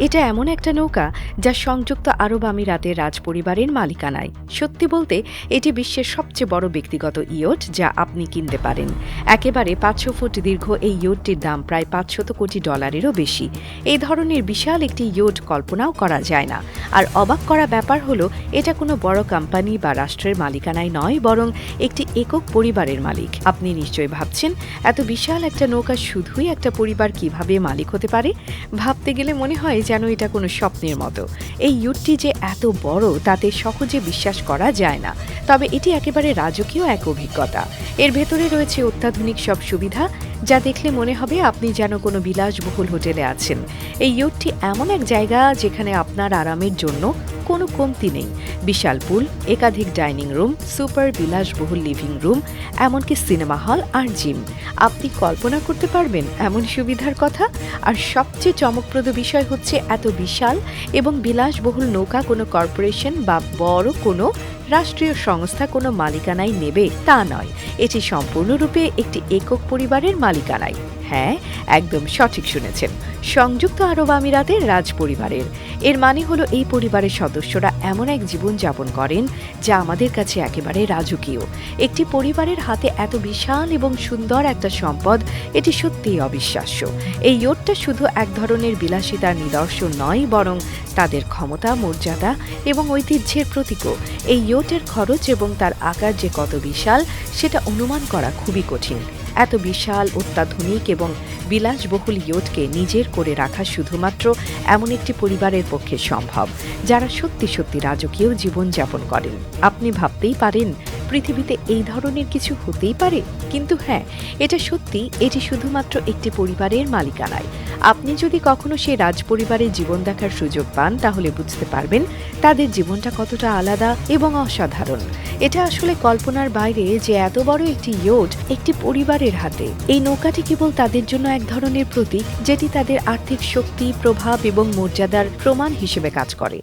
এটা এমন একটা নৌকা যা সংযুক্ত আরব আমিরাতের রাজপরিবারের মালিকানায়। সত্যি বলতে এটি বিশ্বের সবচেয়ে বড় ব্যক্তিগত ইয়ট যা আপনি কিনতে পারেন। একেবারে 500 ফুট দীর্ঘ এই ইয়টটির দাম প্রায় $500 কোটি বেশি। এই ধরনের বিশাল একটি ইয়ট কল্পনাও করা যায় না। আর অবাক করা ব্যাপার হলো, এটা কোনো বড় কোম্পানি বা রাষ্ট্রের মালিকানায় নয়, বরং একটি একক পরিবারের মালিক। আপনি নিশ্চয়ই ভাবছেন, এত বিশাল একটা নৌকা শুধুই একটা পরিবার কিভাবে মালিক হতে পারে? ভাবতে গেলে মনে হয় যেন এটা কোনো স্বপ্নের মতো। এই ইয়টটি যে এত বড় তাতে সহজে বিশ্বাস করা যায় না। তবে এটি একেবারে রাজকীয় এক অভিজ্ঞতা। এর ভেতরে রয়েছে অত্যাধুনিক সব সুবিধা, যা দেখলে মনে হবে আপনি যেন কোনো বিলাসবহুল হোটেলে আছেন। এই ইয়টটি এমন এক জায়গা যেখানে আপনার আরামের জন্য কোনো কমতি নেই। বিশাল পুল, একাধিক ডাইনিং রুম, সুপার বিলাসবহুল লিভিং রুম, এমনকি সিনেমা হল আর জিম। আপনি কল্পনা করতে পারবেন এমন সুবিধার কথা? আর সবচেয়ে চমকপ্রদ বিষয় হচ্ছে, এত বিশাল এবং বিলাসবহুল নৌকা কোনো কর্পোরেশন বা বড় কোনো রাষ্ট্রীয় সংস্থা কোনো মালিকানায় নেবে তা নয়। এটি সম্পূর্ণরূপে একটি একক পরিবারের মালিকানায়। হ্যাঁ, একদম সঠিক শুনেছেন, সংযুক্ত আরব আমিরাতের রাজপরিবারের। এর মানে হলো এই পরিবারের সদস্যরা এমন এক জীবন যাপন করেন যা আমাদের কাছে একেবারে রাজকীয়। একটি পরিবারের হাতে এত বিশাল এবং সুন্দর একটা সম্পদ, এটি সত্যিই অবিশ্বাস্য। এই ইয়টটা শুধু এক ধরনের বিলাসিতার নিদর্শন নয়, বরং তাদের ক্ষমতা, মর্যাদা এবং ঐতিহ্যের প্রতীকও। এই ইয়টের খরচ এবং তার আকার যে কত বিশাল সেটা অনুমান করা খুবই কঠিন। এত বিশাল, অত্যাধুনিক এবং বিলাসবহুল ইয়টকে নিজের করে রাখা শুধুমাত্র এমন একটি পরিবারের পক্ষে সম্ভব, যারা সত্যি সত্যি রাজকীয় জীবন যাপন করেন। আপনি ভাবতেই পারেন পৃথিবীতে এই ধরনের কিছু হতেই পারে, কিন্তু হ্যাঁ, এটা সত্যি। এটি শুধুমাত্র একটি পরিবারের মালিকানায়। আপনি যদি কখনো সেই রাজপরিবারের জীবন দেখার সুযোগ পান, তাহলে বুঝতে পারবেন তাদের জীবনটা কতটা আলাদা এবং অসাধারণ। এটা আসলে কল্পনার বাইরে যে এত বড় একটি ইয়ট একটি পরিবারের হাতে। এই নৌকাটি কেবল তাদের জন্য এক ধরনের প্রতীক, যেটি তাদের আর্থিক শক্তি, প্রভাব এবং মর্যাদার প্রমাণ হিসেবে কাজ করে।